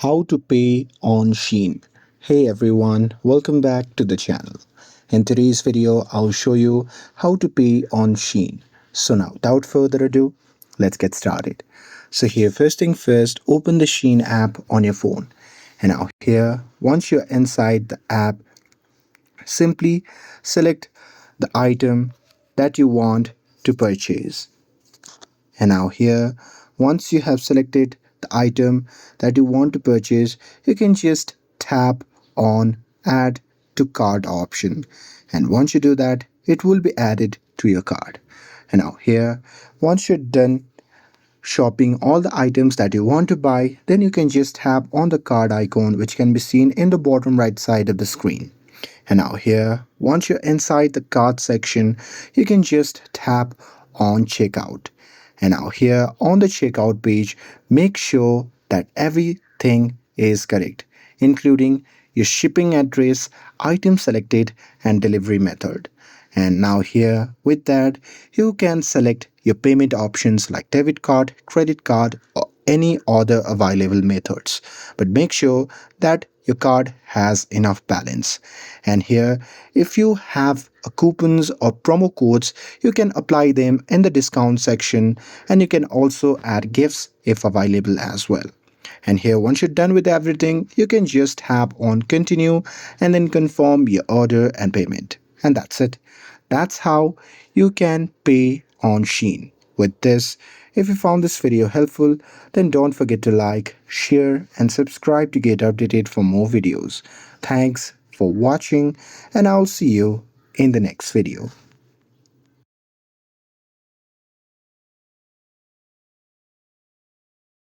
How to pay on Shein. Hey everyone, welcome back to the channel. In today's video, I'll show you how to pay on Shein. So now, without further ado, let's get started. So here, first thing first, open the Shein app on your phone. And now here, once you're inside the app, simply select the item that you want to purchase. And now here, once you have selected the item that you want to purchase, you can just tap on add to cart option. And once you do that, it will be added to your cart. And now here, once you're done shopping all the items that you want to buy, then you can just tap on the card icon, which can be seen in the bottom right side of the screen. And now here, once you're inside the cart section, you can just tap on checkout. And now here on the checkout page, make sure that everything is correct, including your shipping address, item selected, and delivery method. And now here with that, you can select your payment options like debit card, credit card, or any other available methods. But make sure that your card has enough balance. And here, if you have coupons or promo codes, you can apply them in the discount section, and you can also add gifts if available as well. And here, once you're done with everything, you can just tap on continue and then confirm your order and payment. And that's it. That's how you can pay on Shein. With this, if you found this video helpful, then don't forget to like, share, and subscribe to get updated for more videos. Thanks for watching, and I'll see you in the next video.